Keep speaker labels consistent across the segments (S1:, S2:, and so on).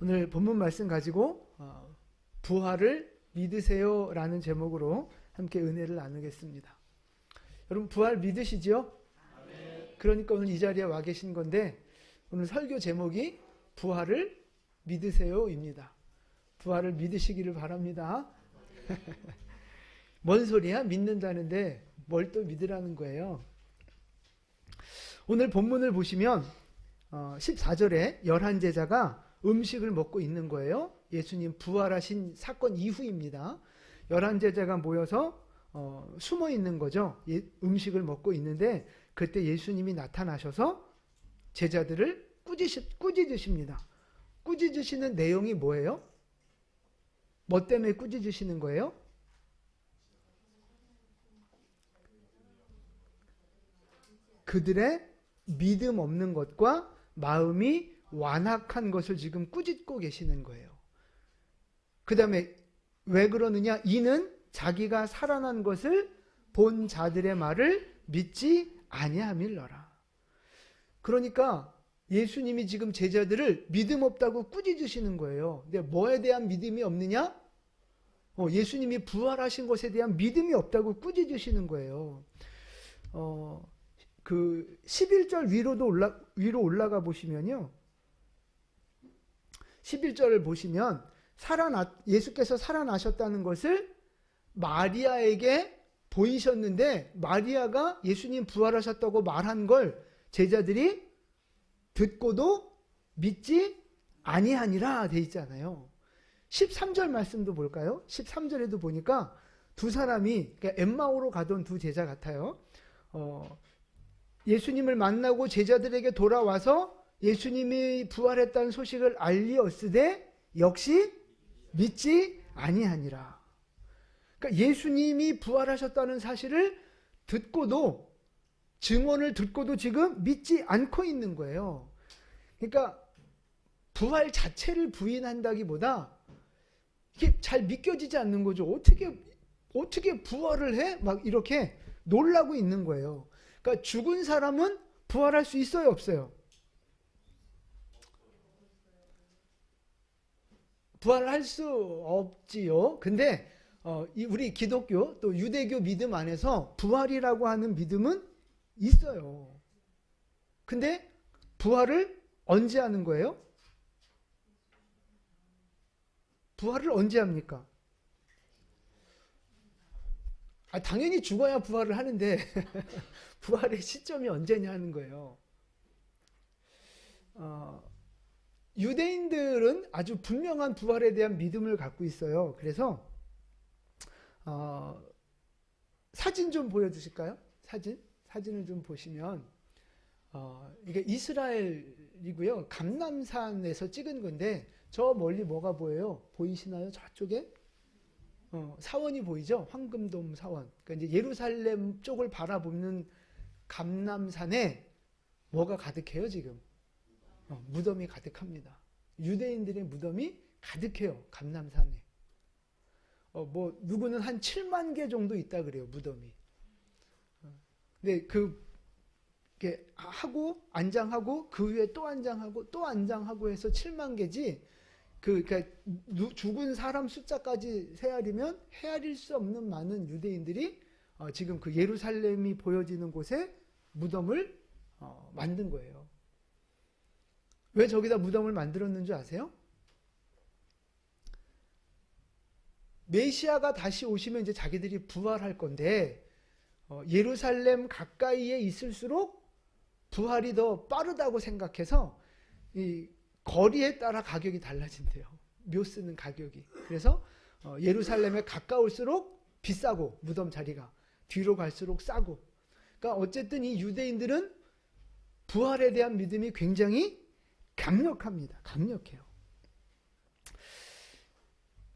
S1: 오늘 본문 말씀 가지고 부활을 믿으세요 라는 제목으로 함께 은혜를 나누겠습니다. 여러분 부활 믿으시죠? 그러니까 오늘 이 자리에 와 계신 건데 오늘 설교 제목이 부활을 믿으세요입니다. 부활을 믿으시기를 바랍니다. 뭔 소리야? 믿는다는데 뭘 또 믿으라는 거예요. 오늘 본문을 보시면 14절에 11제자가 음식을 먹고 있는 거예요. 예수님 부활하신 사건 이후입니다. 11제자가 모여서 숨어 있는 거죠. 음식을 먹고 있는데 그때 예수님이 나타나셔서 제자들을 꾸짖으십니다. 꾸짖으시는 내용이 뭐예요? 뭐 때문에 꾸짖으시는 거예요? 그들의 믿음 없는 것과 마음이 완악한 것을 지금 꾸짖고 계시는 거예요. 그 다음에 왜 그러느냐? 이는 자기가 살아난 것을 본 자들의 말을 믿지 아니함일러라. 그러니까 예수님이 지금 제자들을 믿음 없다고 꾸짖으시는 거예요. 근데 뭐에 대한 믿음이 없느냐? 예수님이 부활하신 것에 대한 믿음이 없다고 꾸짖으시는 거예요. 그 11절 위로 올라가 보시면요. 11절을 보시면 예수께서 살아나셨다는 것을 마리아에게 보이셨는데 마리아가 예수님 부활하셨다고 말한 걸 제자들이 듣고도 믿지 아니하니라 돼 있잖아요. 13절 말씀도 볼까요? 13절에도 보니까 두 사람이 그러니까 엠마오로 가던 두 제자 같아요. 예수님을 만나고 제자들에게 돌아와서 예수님이 부활했다는 소식을 알리었으되 역시 믿지 아니하니라. 그러니까 예수님이 부활하셨다는 사실을 듣고도 증언을 듣고도 지금 믿지 않고 있는 거예요. 그러니까 부활 자체를 부인한다기보다 이게 잘 믿겨지지 않는 거죠. 어떻게 부활을 해? 막 이렇게 놀라고 있는 거예요. 그러니까 죽은 사람은 부활할 수 있어요, 없어요? 부활할 수 없지요. 근데 우리 기독교 또 유대교 믿음 안에서 부활이라고 하는 믿음은 있어요. 근데 부활을 언제 하는 거예요? 부활을 언제 합니까? 당연히 죽어야 부활을 하는데 부활의 시점이 언제냐 하는 거예요. 유대인들은 아주 분명한 부활에 대한 믿음을 갖고 있어요. 그래서 사진 좀 보여주실까요? 사진을 좀 보시면 이게 이스라엘이고요. 감람산에서 찍은 건데 저 멀리 뭐가 보여요? 보이시나요? 저쪽에 사원이 보이죠? 황금돔 사원. 그러니까 이제 예루살렘 쪽을 바라보는 감람산에 뭐가 가득해요 지금? 무덤이 가득합니다. 유대인들의 무덤이 가득해요. 감람산에. 뭐 누구는 한 7만 개 정도 있다 그래요. 무덤이. 근데 이렇게 하고 안장하고 그 위에 또 안장하고 또 안장하고 해서 7만 개지. 그러니까 죽은 사람 숫자까지 헤아릴 수 없는 많은 유대인들이 지금 그 예루살렘이 보여지는 곳에 무덤을 만든 거예요. 왜 저기다 무덤을 만들었는 줄 아세요? 메시아가 다시 오시면 이제 자기들이 부활할 건데 예루살렘 가까이에 있을수록 부활이 더 빠르다고 생각해서 이 거리에 따라 가격이 달라진대요. 묘 쓰는 가격이. 그래서 예루살렘에 가까울수록 비싸고 무덤 자리가 뒤로 갈수록 싸고. 그러니까 어쨌든 이 유대인들은 부활에 대한 믿음이 굉장히 강력합니다. 강력해요.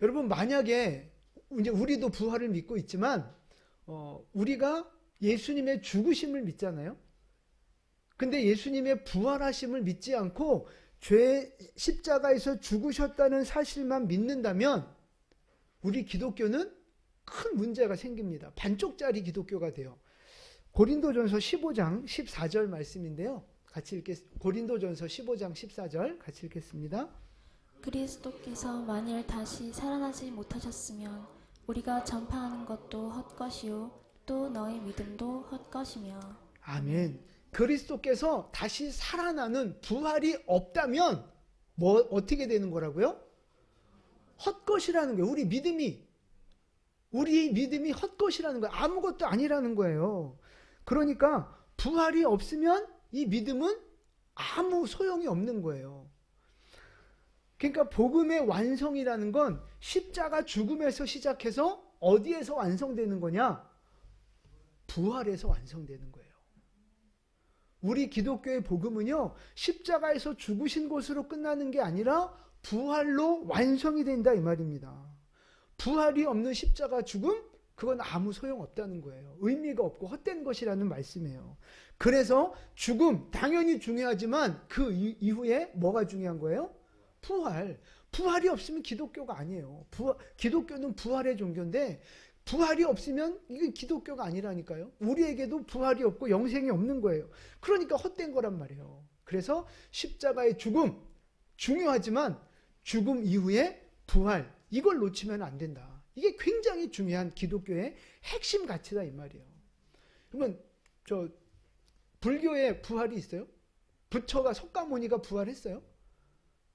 S1: 여러분 만약에 이제 우리도 부활을 믿고 있지만 우리가 예수님의 죽으심을 믿잖아요. 근데 예수님의 부활하심을 믿지 않고 죄 십자가에서 죽으셨다는 사실만 믿는다면 우리 기독교는 큰 문제가 생깁니다. 반쪽짜리 기독교가 돼요. 고린도전서 15장 14절 말씀인데요. 같이 고린도전서 15장 14절 같이 읽겠습니다.
S2: 그리스도께서 만일 다시 살아나지 못하셨으면 우리가 전파하는 것도 헛것이요 또 너희 믿음도 헛것이며.
S1: 아멘. 그리스도께서 다시 살아나는 부활이 없다면 어떻게 되는 거라고요? 헛것이라는 거예요. 우리 믿음이 헛것이라는 거예요. 아무것도 아니라는 거예요. 그러니까 부활이 없으면 이 믿음은 아무 소용이 없는 거예요. 그러니까 복음의 완성이라는 건 십자가 죽음에서 시작해서 어디에서 완성되는 거냐? 부활에서 완성되는 거예요. 우리 기독교의 복음은요, 십자가에서 죽으신 것으로 끝나는 게 아니라 부활로 완성이 된다 이 말입니다. 부활이 없는 십자가 죽음? 그건 아무 소용없다는 거예요. 의미가 없고 헛된 것이라는 말씀이에요. 그래서 죽음 당연히 중요하지만 그 이후에 뭐가 중요한 거예요? 부활. 부활이 없으면 기독교가 아니에요. 기독교는 부활의 종교인데 부활이 없으면 이게 기독교가 아니라니까요. 우리에게도 부활이 없고 영생이 없는 거예요. 그러니까 헛된 거란 말이에요. 그래서 십자가의 죽음 중요하지만 죽음 이후에 부활 이걸 놓치면 안 된다. 이게 굉장히 중요한 기독교의 핵심 가치다 이 말이에요. 그러면 불교에 부활이 있어요? 부처가 석가모니가 부활했어요?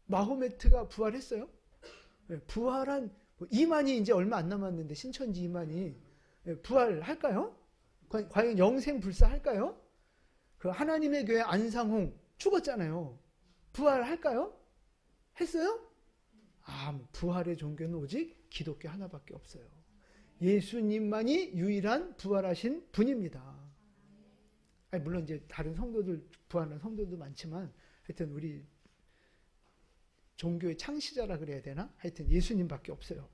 S1: 마호메트가 부활했어요? 네, 부활한 이만희 이제 얼마 안 남았는데 신천지 이만희 부활할까요? 과연 영생불사할까요? 그 하나님의 교회 안상홍 죽었잖아요. 부활할까요? 했어요? 부활의 종교는 오직 기독교 하나밖에 없어요. 예수님만이 유일한 부활하신 분입니다. 물론 이제 다른 성도들 부활한 성도도 많지만 하여튼 우리 종교의 창시자라 그래야 되나? 하여튼 예수님밖에 없어요.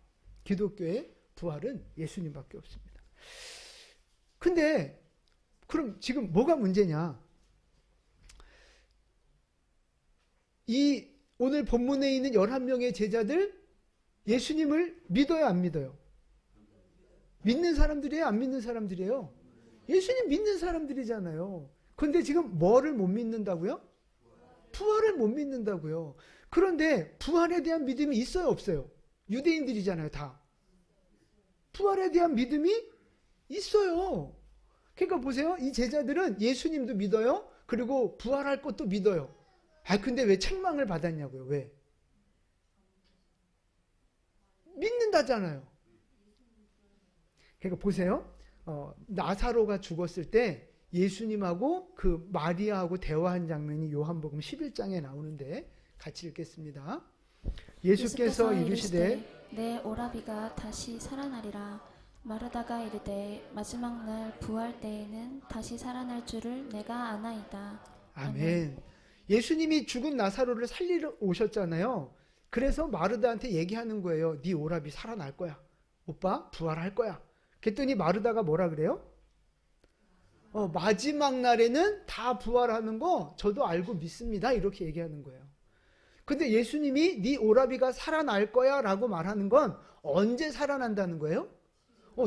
S1: 기독교의 부활은 예수님밖에 없습니다. 근데 그럼 지금 뭐가 문제냐? 이 오늘 본문에 있는 11명의 제자들 예수님을 믿어요, 안 믿어요? 믿는 사람들이에요, 안 믿는 사람들이에요? 예수님 믿는 사람들이잖아요. 근데 지금 뭐를 못 믿는다고요? 부활을 못 믿는다고요. 그런데 부활에 대한 믿음이 있어요, 없어요? 유대인들이잖아요, 다. 부활에 대한 믿음이 있어요. 그러니까 보세요. 이 제자들은 예수님도 믿어요. 그리고 부활할 것도 믿어요. 근데 왜 책망을 받았냐고요? 왜? 믿는다잖아요. 그러니까 보세요. 나사로가 죽었을 때 예수님하고 그 마리아하고 대화한 장면이 요한복음 11장에 나오는데 같이 읽겠습니다. 예수께서 이르시되
S2: 내 오라비가 다시 살아나리라. 마르다가 이르되 마지막 날 부활 때에는 다시 살아날 줄을 내가 아나이다.
S1: 아멘. 예수님이 죽은 나사로를 살리러 오셨잖아요. 그래서 마르다한테 얘기하는 거예요. 네 오라비 살아날 거야. 오빠 부활할 거야. 그랬더니 마르다가 뭐라 그래요? 마지막 날에는 다 부활하는 거 저도 알고 믿습니다. 이렇게 얘기하는 거예요. 근데 예수님이 네 오라비가 살아날 거야 라고 말하는 건 언제 살아난다는 거예요?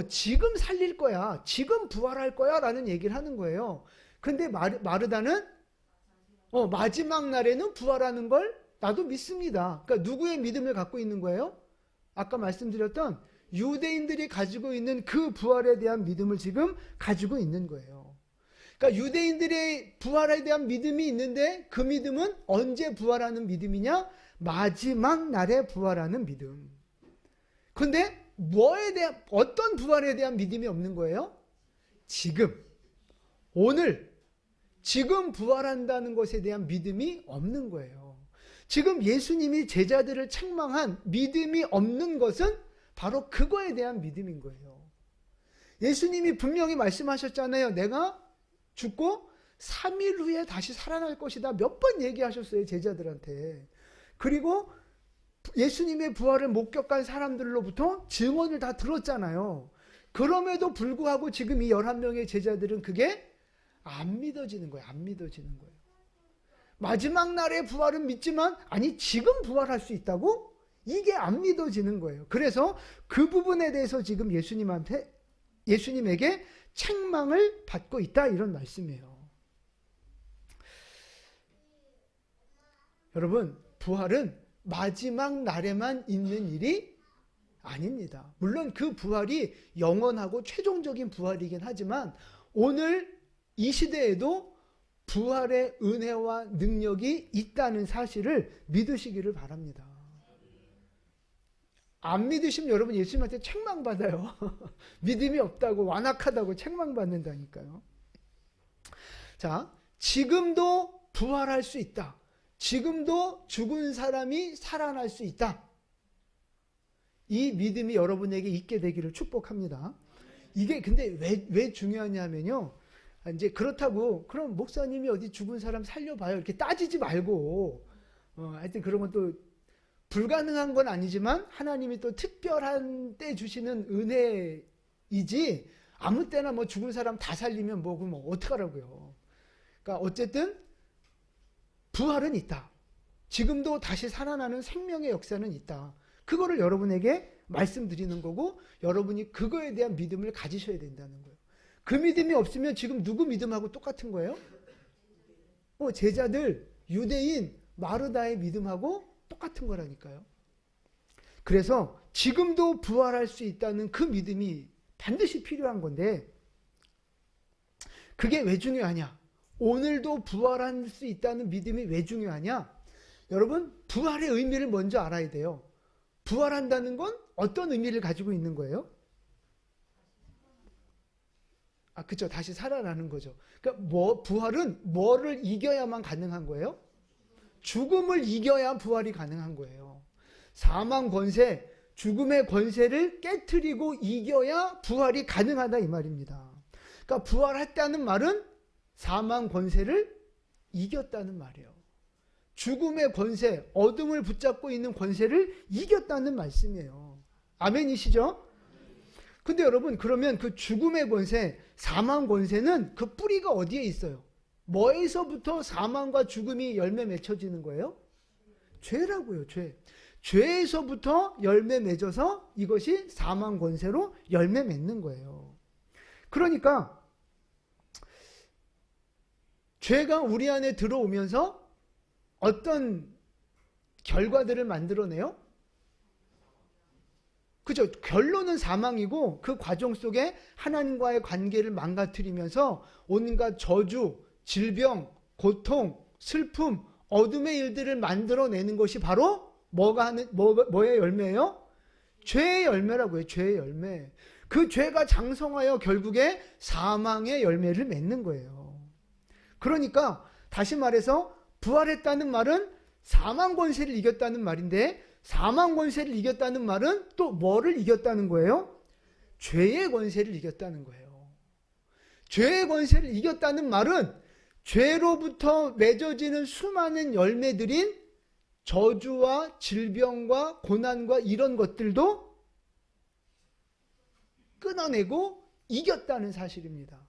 S1: 지금 살릴 거야. 지금 부활할 거야 라는 얘기를 하는 거예요. 근데 마르다는 마지막 날에는 부활하는 걸 나도 믿습니다. 그러니까 누구의 믿음을 갖고 있는 거예요? 아까 말씀드렸던 유대인들이 가지고 있는 그 부활에 대한 믿음을 지금 가지고 있는 거예요. 그러니까 유대인들의 부활에 대한 믿음이 있는데 그 믿음은 언제 부활하는 믿음이냐? 마지막 날에 부활하는 믿음. 근데 어떤 부활에 대한 믿음이 없는 거예요? 지금, 오늘, 지금 부활한다는 것에 대한 믿음이 없는 거예요. 지금 예수님이 제자들을 책망한 믿음이 없는 것은 바로 그거에 대한 믿음인 거예요. 예수님이 분명히 말씀하셨잖아요. 내가 죽고 3일 후에 다시 살아날 것이다. 몇 번 얘기하셨어요, 제자들한테. 그리고 예수님의 부활을 목격한 사람들로부터 증언을 다 들었잖아요. 그럼에도 불구하고 지금 이 11명의 제자들은 그게 안 믿어지는 거예요. 안 믿어지는 거예요. 마지막 날의 부활은 믿지만 지금 부활할 수 있다고? 이게 안 믿어지는 거예요. 그래서 그 부분에 대해서 지금 예수님에게 책망을 받고 있다 이런 말씀이에요. 여러분, 부활은 마지막 날에만 있는 일이 아닙니다. 물론 그 부활이 영원하고 최종적인 부활이긴 하지만 오늘 이 시대에도 부활의 은혜와 능력이 있다는 사실을 믿으시기를 바랍니다. 안 믿으시면 여러분 예수님한테 책망받아요. 믿음이 없다고, 완악하다고 책망받는다니까요. 자, 지금도 부활할 수 있다. 지금도 죽은 사람이 살아날 수 있다. 이 믿음이 여러분에게 있게 되기를 축복합니다. 이게 근데 왜 중요하냐면요. 이제 그렇다고 그럼 목사님이 어디 죽은 사람 살려봐요 이렇게 따지지 말고 하여튼 그런 건 또 불가능한 건 아니지만 하나님이 또 특별한 때 주시는 은혜이지 아무 때나 뭐 죽은 사람 다 살리면 뭐 그럼 어떡하라고요. 그러니까 어쨌든 부활은 있다. 지금도 다시 살아나는 생명의 역사는 있다. 그거를 여러분에게 말씀드리는 거고 여러분이 그거에 대한 믿음을 가지셔야 된다는 거예요. 그 믿음이 없으면 지금 누구 믿음하고 똑같은 거예요? 제자들 유대인 마르다의 믿음하고 똑같은 거라니까요. 그래서 지금도 부활할 수 있다는 그 믿음이 반드시 필요한 건데 그게 왜 중요하냐? 오늘도 부활할 수 있다는 믿음이 왜 중요하냐? 여러분 부활의 의미를 먼저 알아야 돼요. 부활한다는 건 어떤 의미를 가지고 있는 거예요? 그렇죠. 다시 살아나는 거죠. 그러니까 부활은 뭐를 이겨야만 가능한 거예요? 죽음을 이겨야 부활이 가능한 거예요. 사망 권세, 죽음의 권세를 깨트리고 이겨야 부활이 가능하다 이 말입니다. 그러니까 부활했다는 말은 사망 권세를 이겼다는 말이에요. 죽음의 권세, 어둠을 붙잡고 있는 권세를 이겼다는 말씀이에요. 아멘이시죠? 근데 여러분 그러면 그 죽음의 권세, 사망 권세는 그 뿌리가 어디에 있어요? 뭐에서부터 사망과 죽음이 열매 맺혀지는 거예요? 죄라고요. 죄에서부터 열매 맺어서 이것이 사망 권세로 열매 맺는 거예요. 그러니까 죄가 우리 안에 들어오면서 어떤 결과들을 만들어내요? 그죠? 결론은 사망이고 그 과정 속에 하나님과의 관계를 망가뜨리면서 온갖 저주, 질병, 고통, 슬픔, 어둠의 일들을 만들어내는 것이 바로 뭐의 열매예요? 죄의 열매라고요. 죄의 열매. 그 죄가 장성하여 결국에 사망의 열매를 맺는 거예요. 그러니까 다시 말해서 부활했다는 말은 사망 권세를 이겼다는 말인데 사망 권세를 이겼다는 말은 또 뭐를 이겼다는 거예요? 죄의 권세를 이겼다는 거예요. 죄의 권세를 이겼다는 말은 죄로부터 맺어지는 수많은 열매들인 저주와 질병과 고난과 이런 것들도 끊어내고 이겼다는 사실입니다.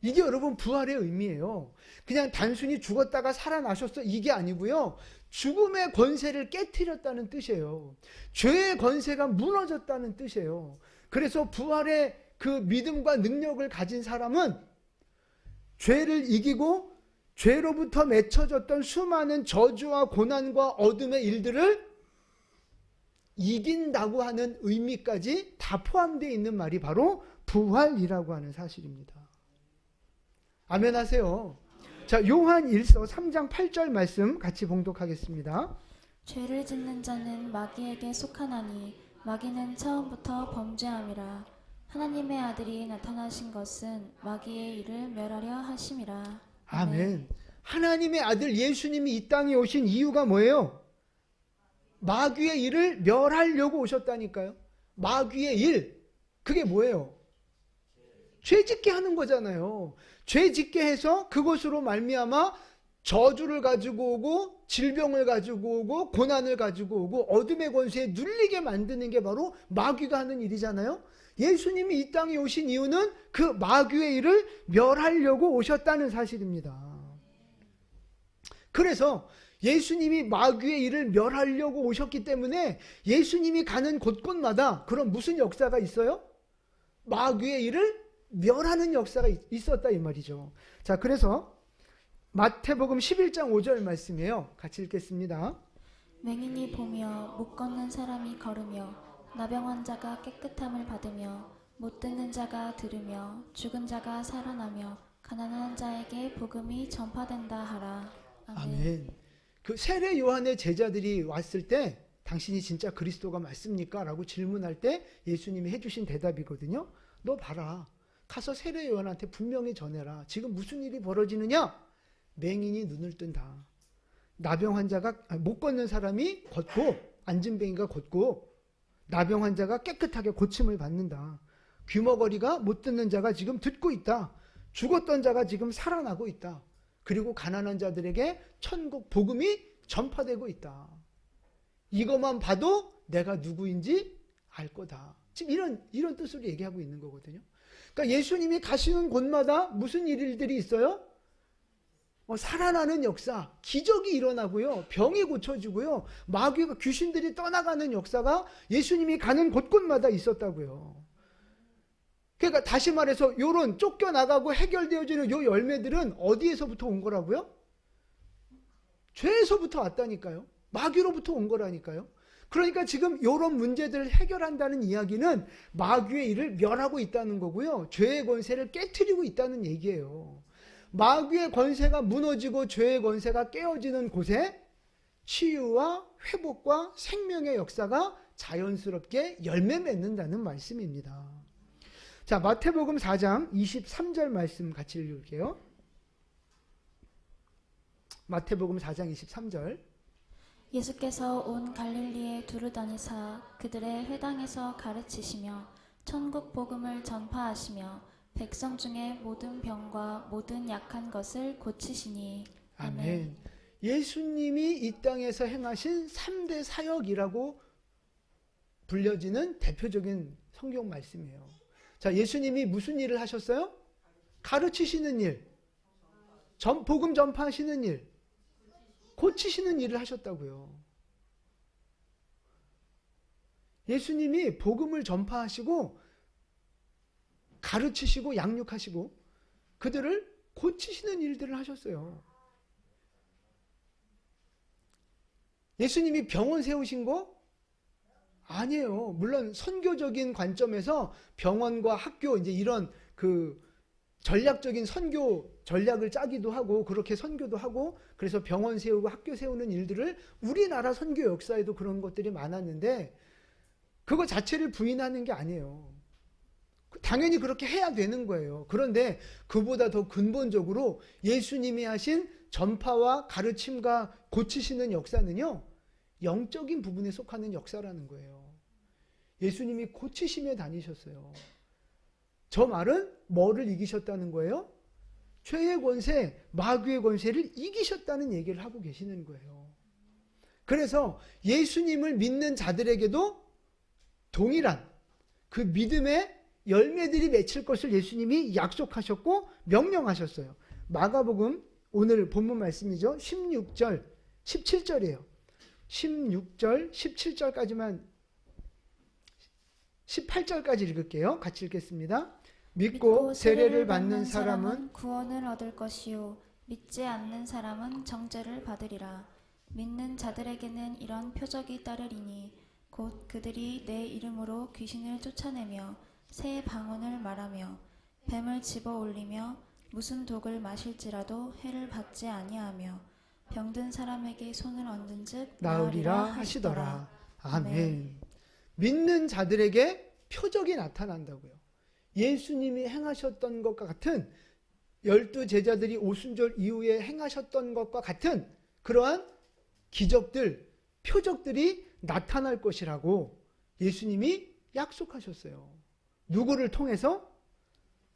S1: 이게 여러분 부활의 의미예요. 그냥 단순히 죽었다가 살아나셨어 이게 아니고요. 죽음의 권세를 깨트렸다는 뜻이에요. 죄의 권세가 무너졌다는 뜻이에요. 그래서 부활의 그 믿음과 능력을 가진 사람은 죄를 이기고 죄로부터 맺혀졌던 수많은 저주와 고난과 어둠의 일들을 이긴다고 하는 의미까지 다 포함되어 있는 말이 바로 부활이라고 하는 사실입니다. 아멘 하세요. 자, 요한 1서 3장 8절 말씀 같이 봉독하겠습니다.
S2: 죄를 짓는 자는 마귀에게 속하나니 마귀는 처음부터 범죄함이라. 하나님의 아들이 나타나신 것은 마귀의 일을 멸하려 하심이라.
S1: 아멘. 하나님의 아들 예수님이 이 땅에 오신 이유가 뭐예요? 마귀의 일을 멸하려고 오셨다니까요. 마귀의 일, 그게 뭐예요? 죄 짓게 하는 거잖아요. 죄 짓게 해서 그것으로 말미암아 저주를 가지고 오고 질병을 가지고 오고 고난을 가지고 오고 어둠의 권세에 눌리게 만드는 게 바로 마귀가 하는 일이잖아요. 예수님이 이 땅에 오신 이유는 그 마귀의 일을 멸하려고 오셨다는 사실입니다. 그래서 예수님이 마귀의 일을 멸하려고 오셨기 때문에 예수님이 가는 곳곳마다 그런 무슨 역사가 있어요? 마귀의 일을 멸하는 역사가 있었다 이 말이죠. 자, 그래서 마태복음 11장 5절 말씀이에요. 같이 읽겠습니다.
S2: 맹인이 보며 못 걷는 사람이 걸으며 나병 환자가 깨끗함을 받으며 못 듣는 자가 들으며 죽은 자가 살아나며 가난한 자에게 복음이 전파된다 하라. 아멘.
S1: 아멘. 그 세례 요한의 제자들이 왔을 때 당신이 진짜 그리스도가 맞습니까? 라고 질문할 때 예수님이 해주신 대답이거든요. 너 봐라. 가서 세례 요한한테 분명히 전해라. 지금 무슨 일이 벌어지느냐? 맹인이 눈을 뜬다. 나병 환자가 못 걷는 사람이 걷고 안진뱅이가 걷고 나병 환자가 깨끗하게 고침을 받는다. 귀머거리가 못 듣는 자가 지금 듣고 있다. 죽었던 자가 지금 살아나고 있다. 그리고 가난한 자들에게 천국 복음이 전파되고 있다. 이것만 봐도 내가 누구인지 알 거다. 지금 이런 뜻으로 얘기하고 있는 거거든요. 그러니까 예수님이 가시는 곳마다 무슨 일들이 있어요? 살아나는 역사, 기적이 일어나고요. 병이 고쳐지고요. 마귀가 귀신들이 떠나가는 역사가 예수님이 가는 곳곳마다 있었다고요. 그러니까 다시 말해서 요런 쫓겨나가고 해결되어지는 요 열매들은 어디에서부터 온 거라고요? 죄에서부터 왔다니까요. 마귀로부터 온 거라니까요. 그러니까 지금 요런 문제들을 해결한다는 이야기는 마귀의 일을 멸하고 있다는 거고요. 죄의 권세를 깨트리고 있다는 얘기예요. 마귀의 권세가 무너지고 죄의 권세가 깨어지는 곳에 치유와 회복과 생명의 역사가 자연스럽게 열매 맺는다는 말씀입니다. 자, 마태복음 4장 23절 말씀 같이 읽을게요. 마태복음 4장 23절.
S2: 예수께서 온 갈릴리에 두루 다니사 그들의 회당에서 가르치시며 천국 복음을 전파하시며 백성 중에 모든 병과 모든 약한 것을 고치시니. 아멘.
S1: 아멘. 예수님이 이 땅에서 행하신 3대 사역이라고 불려지는 대표적인 성경 말씀이에요. 자, 예수님이 무슨 일을 하셨어요? 가르치시는 일, 복음 전파하시는 일, 고치시는 일을 하셨다고요. 예수님이 복음을 전파하시고 가르치시고 양육하시고 그들을 고치시는 일들을 하셨어요. 예수님이 병원 세우신 거? 아니에요. 물론 선교적인 관점에서 병원과 학교 이제 이런 그 전략적인 선교 전략을 짜기도 하고 그렇게 선교도 하고 그래서 병원 세우고 학교 세우는 일들을 우리나라 선교 역사에도 그런 것들이 많았는데 그거 자체를 부인하는 게 아니에요. 당연히 그렇게 해야 되는 거예요. 그런데 그보다 더 근본적으로 예수님이 하신 전파와 가르침과 고치시는 역사는요, 영적인 부분에 속하는 역사라는 거예요. 예수님이 고치시며 다니셨어요. 저 말은 뭐를 이기셨다는 거예요? 죄의 권세, 마귀의 권세를 이기셨다는 얘기를 하고 계시는 거예요. 그래서 예수님을 믿는 자들에게도 동일한 그 믿음의 열매들이 맺힐 것을 예수님이 약속하셨고 명령하셨어요. 마가복음 오늘 본문 말씀이죠. 16절, 17절이에요. 16절, 17절까지만 18절까지 읽을게요. 같이 읽겠습니다. 믿고 세례를 받는 사람은
S2: 구원을 얻을 것이요 믿지 않는 사람은 정죄를 받으리라. 믿는 자들에게는 이런 표적이 따르리니 곧 그들이 내 이름으로 귀신을 쫓아내며 새 방언을 말하며 뱀을 집어 올리며 무슨 독을 마실지라도 해를 받지 아니하며 병든 사람에게 손을 얹은즉
S1: 나으리라 하시더라. 아멘. 믿는 자들에게 표적이 나타난다고요. 예수님이 행하셨던 것과 같은 12 제자들이 오순절 이후에 행하셨던 것과 같은 그러한 기적들, 표적들이 나타날 것이라고 예수님이 약속하셨어요. 누구를 통해서?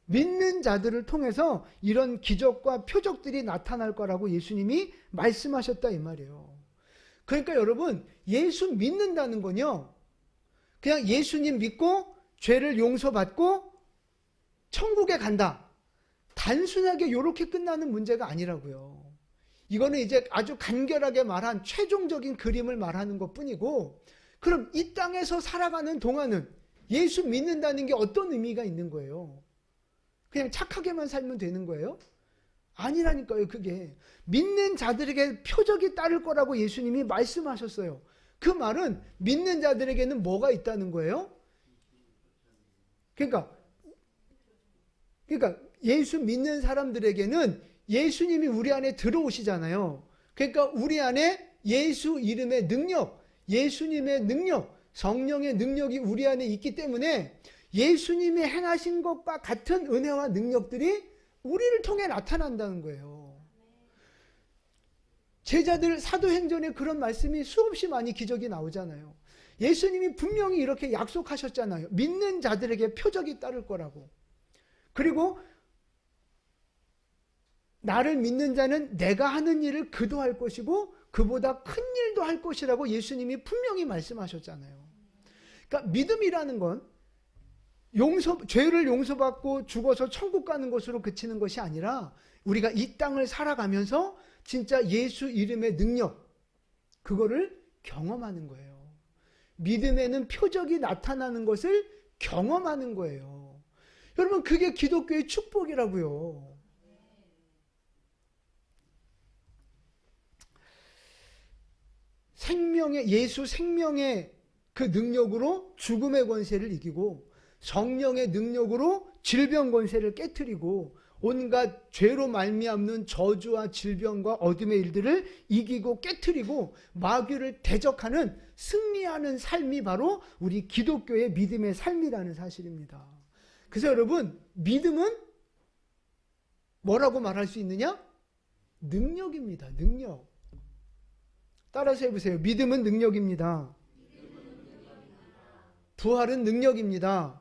S1: 믿는 자들을 통해서 이런 기적과 표적들이 나타날 거라고 예수님이 말씀하셨다 이 말이에요. 그러니까 여러분, 예수 믿는다는 건요, 그냥 예수님 믿고 죄를 용서받고 천국에 간다. 단순하게 이렇게 끝나는 문제가 아니라고요. 이거는 이제 아주 간결하게 말한 최종적인 그림을 말하는 것뿐이고, 그럼 이 땅에서 살아가는 동안은 예수 믿는다는 게 어떤 의미가 있는 거예요? 그냥 착하게만 살면 되는 거예요? 아니라니까요. 그게 믿는 자들에게 표적이 따를 거라고 예수님이 말씀하셨어요. 그 말은 믿는 자들에게는 뭐가 있다는 거예요? 그러니까 예수 믿는 사람들에게는 예수님이 우리 안에 들어오시잖아요. 그러니까 우리 안에 예수 이름의 능력, 예수님의 능력, 성령의 능력이 우리 안에 있기 때문에 예수님이 행하신 것과 같은 은혜와 능력들이 우리를 통해 나타난다는 거예요. 제자들 사도행전에 그런 말씀이 수없이 많이 기적이 나오잖아요. 예수님이 분명히 이렇게 약속하셨잖아요. 믿는 자들에게 표적이 따를 거라고. 그리고 나를 믿는 자는 내가 하는 일을 그도 할 것이고 그보다 큰 일도 할 것이라고 예수님이 분명히 말씀하셨잖아요. 그러니까 믿음이라는 건 죄를 용서받고 죽어서 천국 가는 것으로 그치는 것이 아니라 우리가 이 땅을 살아가면서 진짜 예수 이름의 능력, 그거를 경험하는 거예요. 믿음에는 표적이 나타나는 것을 경험하는 거예요. 여러분, 그게 기독교의 축복이라고요. 예수 생명의 그 능력으로 죽음의 권세를 이기고 성령의 능력으로 질병 권세를 깨트리고 온갖 죄로 말미암는 저주와 질병과 어둠의 일들을 이기고 깨트리고 마귀를 대적하는 승리하는 삶이 바로 우리 기독교의 믿음의 삶이라는 사실입니다. 그래서 여러분, 믿음은 뭐라고 말할 수 있느냐? 능력입니다. 능력. 따라서 해보세요. 믿음은 능력입니다. 부활은 능력입니다.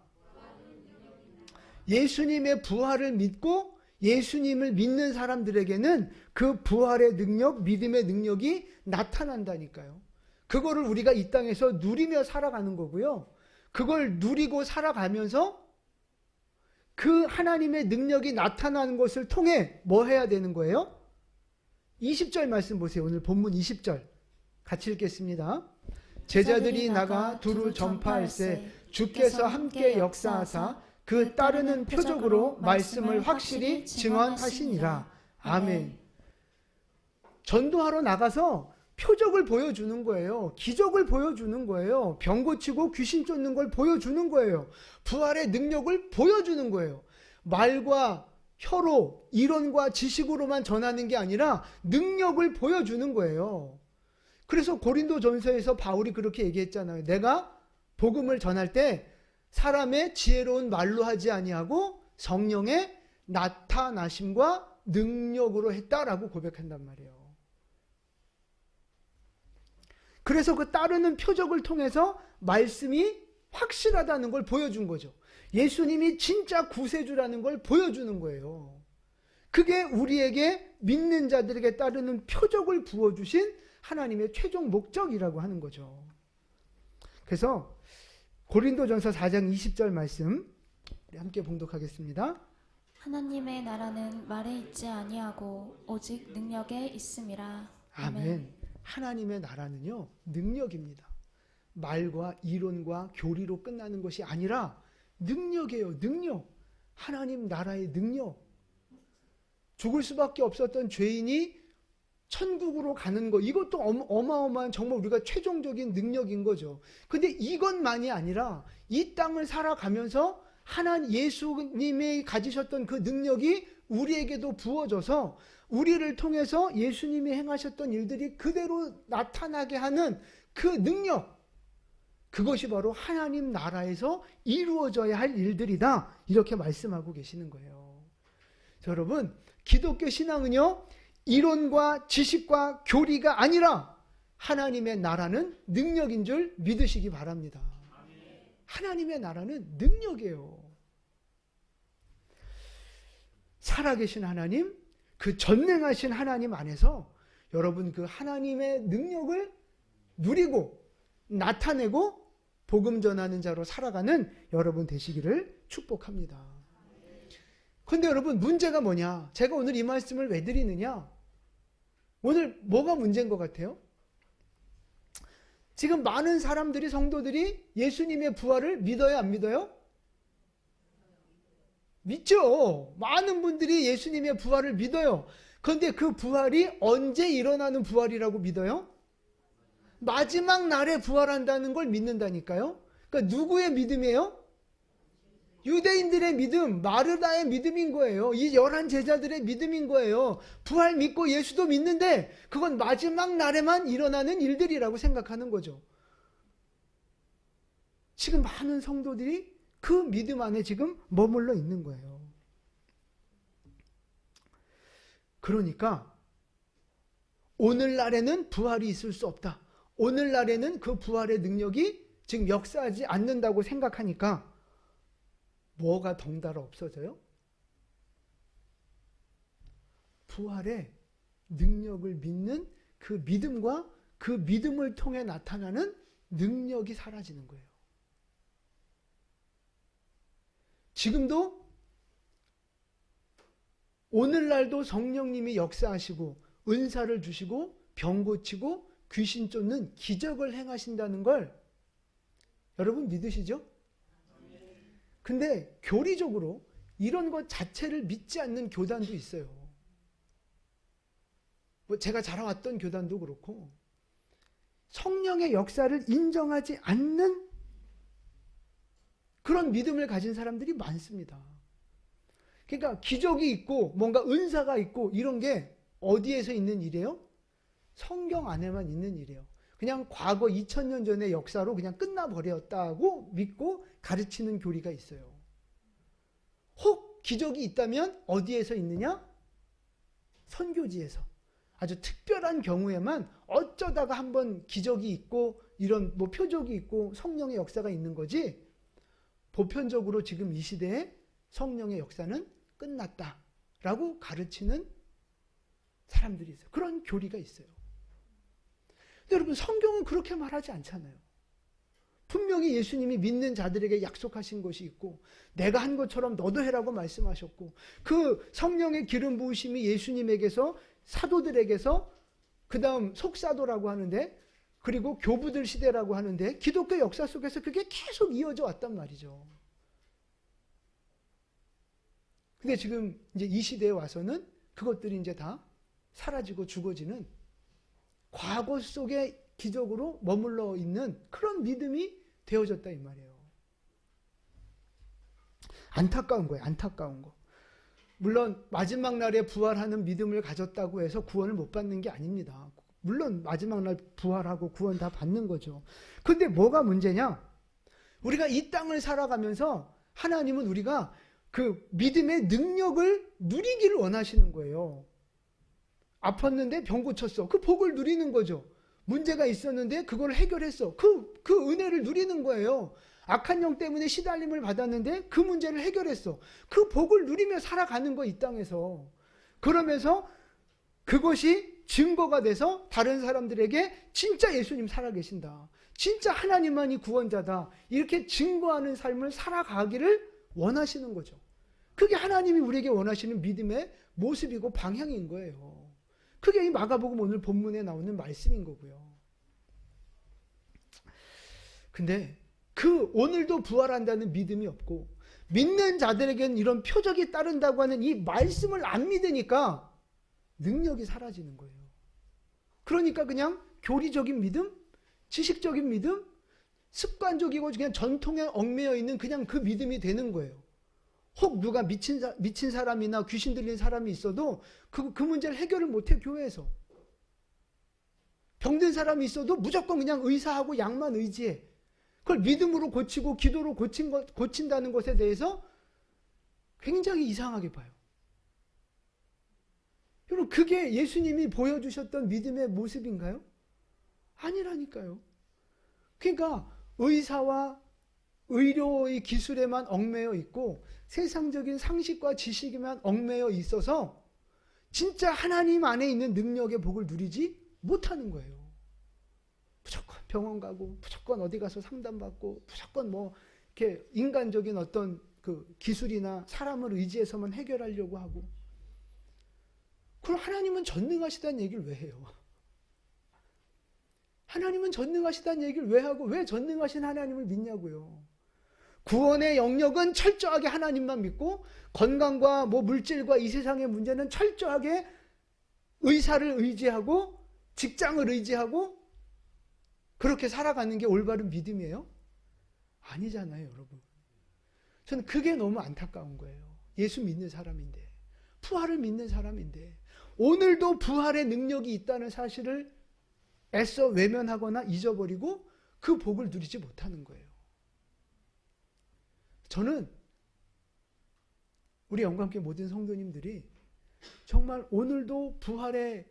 S1: 예수님의 부활을 믿고 예수님을 믿는 사람들에게는 그 부활의 능력, 믿음의 능력이 나타난다니까요. 그거를 우리가 이 땅에서 누리며 살아가는 거고요. 그걸 누리고 살아가면서 그 하나님의 능력이 나타나는 것을 통해 뭐 해야 되는 거예요? 20절 말씀 보세요. 오늘 본문 20절 같이 읽겠습니다. 제자들이 나가 두루 전파할세 주께서 함께 역사하사 그 따르는 표적으로 말씀을 확실히 증언하시니라. 아멘. 전도하러 나가서 표적을 보여주는 거예요. 기적을 보여주는 거예요. 병 고치고 귀신 쫓는 걸 보여주는 거예요. 부활의 능력을 보여주는 거예요. 말과 혀로 이론과 지식으로만 전하는 게 아니라 능력을 보여주는 거예요. 그래서 고린도전서에서 바울이 그렇게 얘기했잖아요. 내가 복음을 전할 때 사람의 지혜로운 말로 하지 아니하고 성령의 나타나심과 능력으로 했다라고 고백한단 말이에요. 그래서 그 따르는 표적을 통해서 말씀이 확실하다는 걸 보여준 거죠. 예수님이 진짜 구세주라는 걸 보여주는 거예요. 그게 우리에게 믿는 자들에게 따르는 표적을 부어주신 하나님의 최종 목적이라고 하는 거죠. 그래서 고린도전서 4장 20절 말씀 함께 봉독하겠습니다.
S2: 하나님의 나라는 말에 있지 아니하고 오직 능력에 있음이라.
S1: 아멘. 하나님의 나라는요, 능력입니다. 말과 이론과 교리로 끝나는 것이 아니라 능력이에요. 능력. 하나님 나라의 능력. 죽을 수밖에 없었던 죄인이 천국으로 가는 거, 이것도 어마어마한 정말 우리가 최종적인 능력인 거죠. 근데 이것만이 아니라 이 땅을 살아가면서 하나님 예수님이 가지셨던 그 능력이 우리에게도 부어져서 우리를 통해서 예수님이 행하셨던 일들이 그대로 나타나게 하는 그 능력, 그것이 바로 하나님 나라에서 이루어져야 할 일들이다, 이렇게 말씀하고 계시는 거예요. 여러분, 기독교 신앙은요, 이론과 지식과 교리가 아니라 하나님의 나라는 능력인 줄 믿으시기 바랍니다. 하나님의 나라는 능력이에요. 살아계신 하나님, 그 전능하신 하나님 안에서 여러분 그 하나님의 능력을 누리고 나타내고 복음 전하는 자로 살아가는 여러분 되시기를 축복합니다. 그런데 여러분, 문제가 뭐냐? 제가 오늘 이 말씀을 왜 드리느냐? 오늘 뭐가 문제인 것 같아요? 지금 많은 사람들이, 성도들이 예수님의 부활을 믿어요, 안 믿어요? 믿죠. 많은 분들이 예수님의 부활을 믿어요. 그런데 그 부활이 언제 일어나는 부활이라고 믿어요? 마지막 날에 부활한다는 걸 믿는다니까요. 그러니까 누구의 믿음이에요? 유대인들의 믿음, 마르다의 믿음인 거예요. 이 11 제자들의 믿음인 거예요. 부활 믿고 예수도 믿는데 그건 마지막 날에만 일어나는 일들이라고 생각하는 거죠. 지금 많은 성도들이 그 믿음 안에 지금 머물러 있는 거예요. 그러니까 오늘날에는 부활이 있을 수 없다. 오늘날에는 그 부활의 능력이 지금 역사하지 않는다고 생각하니까 뭐가 덩달아 없어져요? 부활의 능력을 믿는 그 믿음과 그 믿음을 통해 나타나는 능력이 사라지는 거예요. 지금도 오늘날도 성령님이 역사하시고 은사를 주시고 병 고치고 귀신 쫓는 기적을 행하신다는 걸 여러분 믿으시죠? 근데 교리적으로 이런 것 자체를 믿지 않는 교단도 있어요. 뭐 제가 자라왔던 교단도 그렇고 성령의 역사를 인정하지 않는 그런 믿음을 가진 사람들이 많습니다. 그러니까 기적이 있고 뭔가 은사가 있고 이런 게 어디에서 있는 일이에요? 성경 안에만 있는 일이에요. 그냥 과거 2000년 전의 역사로 그냥 끝나버렸다고 믿고 가르치는 교리가 있어요. 혹 기적이 있다면 어디에서 있느냐? 선교지에서. 아주 특별한 경우에만 어쩌다가 한번 기적이 있고 이런 뭐 표적이 있고 성령의 역사가 있는 거지 보편적으로 지금 이 시대에 성령의 역사는 끝났다라고 가르치는 사람들이 있어요. 그런 교리가 있어요. 근데 여러분 성경은 그렇게 말하지 않잖아요. 분명히 예수님이 믿는 자들에게 약속하신 것이 있고 내가 한 것처럼 너도 해라고 말씀하셨고 그 성령의 기름 부으심이 예수님에게서 사도들에게서 그 다음 속사도라고 하는데 그리고 교부들 시대라고 하는데 기독교 역사 속에서 그게 계속 이어져 왔단 말이죠. 근데 지금 이제 이 시대에 와서는 그것들이 이제 다 사라지고 죽어지는 과거 속의 기적으로 머물러 있는 그런 믿음이 되어졌다 이 말이에요. 안타까운 거예요. 안타까운 거. 물론 마지막 날에 부활하는 믿음을 가졌다고 해서 구원을 못 받는 게 아닙니다. 물론 마지막 날 부활하고 구원 다 받는 거죠. 근데 뭐가 문제냐? 우리가 이 땅을 살아가면서 하나님은 우리가 그 믿음의 능력을 누리기를 원하시는 거예요. 아팠는데 병 고쳤어. 그 복을 누리는 거죠. 문제가 있었는데 그걸 해결했어. 그 은혜를 누리는 거예요. 악한 영 때문에 시달림을 받았는데 그 문제를 해결했어. 그 복을 누리며 살아가는 거 이 땅에서. 그러면서 그것이 증거가 돼서 다른 사람들에게 진짜 예수님 살아계신다. 진짜 하나님만이 구원자다. 이렇게 증거하는 삶을 살아가기를 원하시는 거죠. 그게 하나님이 우리에게 원하시는 믿음의 모습이고 방향인 거예요. 그게 이 마가복음 오늘 본문에 나오는 말씀인 거고요. 근데 그 오늘도 부활한다는 믿음이 없고 믿는 자들에게는 이런 표적이 따른다고 하는 이 말씀을 안 믿으니까 능력이 사라지는 거예요. 그러니까 그냥 교리적인 믿음, 지식적인 믿음, 습관적이고 그냥 전통에 얽매여 있는 그냥 그 믿음이 되는 거예요. 혹 누가 미친 사람이나 귀신 들린 사람이 있어도 그 문제를 해결을 못해 교회에서. 병든 사람이 있어도 무조건 그냥 의사하고 약만 의지해. 그걸 믿음으로 고치고 기도로 고친다는 것에 대해서 굉장히 이상하게 봐요. 여러분 그게 예수님이 보여주셨던 믿음의 모습인가요? 아니라니까요. 그러니까 의사와 의료의 기술에만 얽매여 있고 세상적인 상식과 지식에만 얽매여 있어서 진짜 하나님 안에 있는 능력의 복을 누리지 못하는 거예요. 무조건 병원 가고 무조건 어디 가서 상담받고 무조건 뭐 이렇게 인간적인 어떤 그 기술이나 사람을 의지해서만 해결하려고 하고. 그럼 하나님은 전능하시다는 얘기를 왜 해요? 하나님은 전능하시다는 얘기를 왜 하고 왜 전능하신 하나님을 믿냐고요. 구원의 영역은 철저하게 하나님만 믿고 건강과 뭐 물질과 이 세상의 문제는 철저하게 의사를 의지하고 직장을 의지하고 그렇게 살아가는 게 올바른 믿음이에요? 아니잖아요, 여러분. 저는 그게 너무 안타까운 거예요. 예수 믿는 사람인데, 부활을 믿는 사람인데, 오늘도 부활의 능력이 있다는 사실을 애써 외면하거나 잊어버리고 그 복을 누리지 못하는 거예요. 저는 우리 영광교회 모든 성도님들이 정말 오늘도 부활의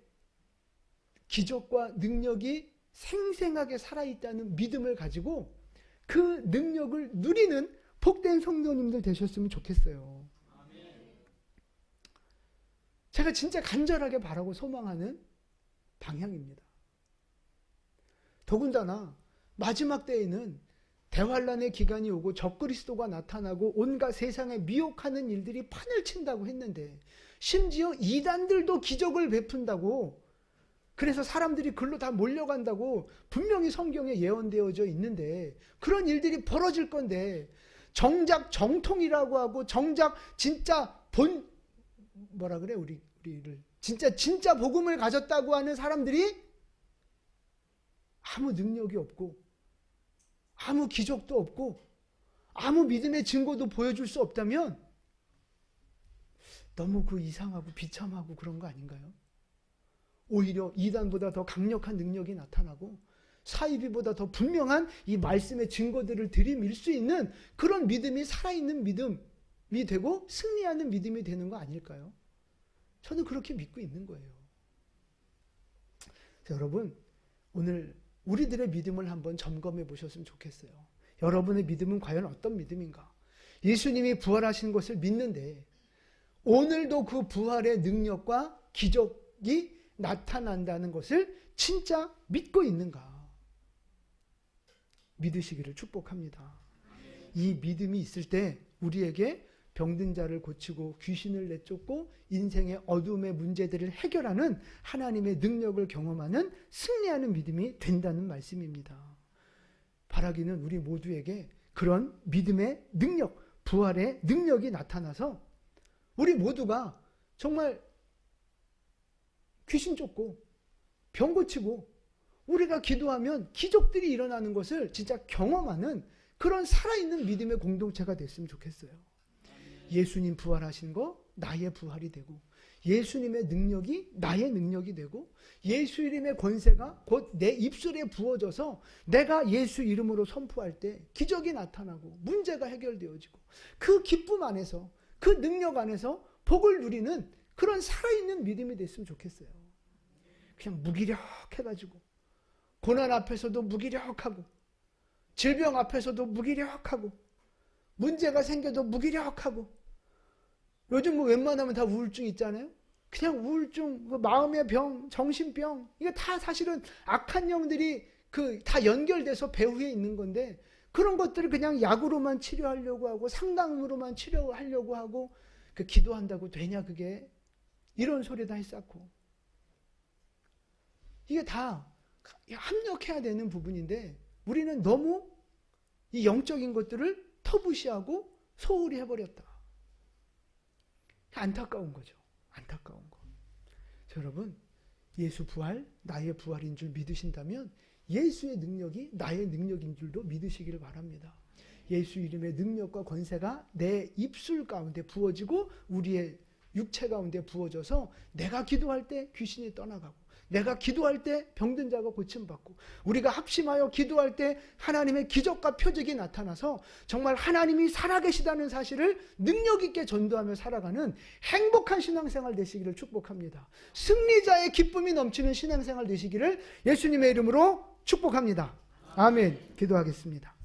S1: 기적과 능력이 생생하게 살아있다는 믿음을 가지고 그 능력을 누리는 복된 성도님들 되셨으면 좋겠어요. 제가 진짜 간절하게 바라고 소망하는 방향입니다. 더군다나 마지막 때에는 대환란의 기간이 오고 적그리스도가 나타나고 온갖 세상에 미혹하는 일들이 판을 친다고 했는데 심지어 이단들도 기적을 베푼다고, 그래서 사람들이 글로 다 몰려간다고 분명히 성경에 예언되어져 있는데 그런 일들이 벌어질 건데 정작 정통이라고 하고 정작 진짜 우리를 진짜 복음을 가졌다고 하는 사람들이 아무 능력이 없고 아무 기적도 없고 아무 믿음의 증거도 보여줄 수 없다면 너무 그 이상하고 비참하고 그런 거 아닌가요? 오히려 이단보다 더 강력한 능력이 나타나고 사이비보다 더 분명한 이 말씀의 증거들을 들이밀 수 있는 그런 믿음이 살아있는 믿음이 되고 승리하는 믿음이 되는 거 아닐까요? 저는 그렇게 믿고 있는 거예요. 여러분, 오늘 우리들의 믿음을 한번 점검해 보셨으면 좋겠어요. 여러분의 믿음은 과연 어떤 믿음인가? 예수님이 부활하신 것을 믿는데 오늘도 그 부활의 능력과 기적이 나타난다는 것을 진짜 믿고 있는가? 믿으시기를 축복합니다. 이 믿음이 있을 때 우리에게 병든 자를 고치고 귀신을 내쫓고 인생의 어둠의 문제들을 해결하는 하나님의 능력을 경험하는 승리하는 믿음이 된다는 말씀입니다. 바라기는 우리 모두에게 그런 믿음의 능력, 부활의 능력이 나타나서 우리 모두가 정말 귀신 쫓고 병 고치고 우리가 기도하면 기적들이 일어나는 것을 진짜 경험하는 그런 살아있는 믿음의 공동체가 됐으면 좋겠어요. 예수님 부활하신 거 나의 부활이 되고 예수님의 능력이 나의 능력이 되고 예수 이름의 권세가 곧 내 입술에 부어져서 내가 예수 이름으로 선포할 때 기적이 나타나고 문제가 해결되어지고 그 기쁨 안에서 그 능력 안에서 복을 누리는 그런 살아있는 믿음이 됐으면 좋겠어요. 그냥 무기력해가지고 고난 앞에서도 무기력하고 질병 앞에서도 무기력하고 문제가 생겨도 무기력하고 요즘 뭐 웬만하면 다 우울증 있잖아요. 그냥 우울증, 마음의 병, 정신병 이게 다 사실은 악한 영들이 다 연결돼서 배후에 있는 건데 그런 것들을 그냥 약으로만 치료하려고 하고 상담으로만 치료하려고 하고 기도한다고 되냐 그게 이런 소리 다 했었고 이게 다 합력해야 되는 부분인데 우리는 너무 이 영적인 것들을 터부시하고 소홀히 해버렸다. 안타까운 거죠. 안타까운 거. 여러분, 예수 부활, 나의 부활인 줄 믿으신다면 예수의 능력이 나의 능력인 줄도 믿으시기를 바랍니다. 예수 이름의 능력과 권세가 내 입술 가운데 부어지고 우리의 육체 가운데 부어져서 내가 기도할 때 귀신이 떠나가고 내가 기도할 때 병든 자가 고침받고 우리가 합심하여 기도할 때 하나님의 기적과 표적이 나타나서 정말 하나님이 살아계시다는 사실을 능력 있게 전도하며 살아가는 행복한 신앙생활 되시기를 축복합니다. 승리자의 기쁨이 넘치는 신앙생활 되시기를 예수님의 이름으로 축복합니다. 아멘. 기도하겠습니다.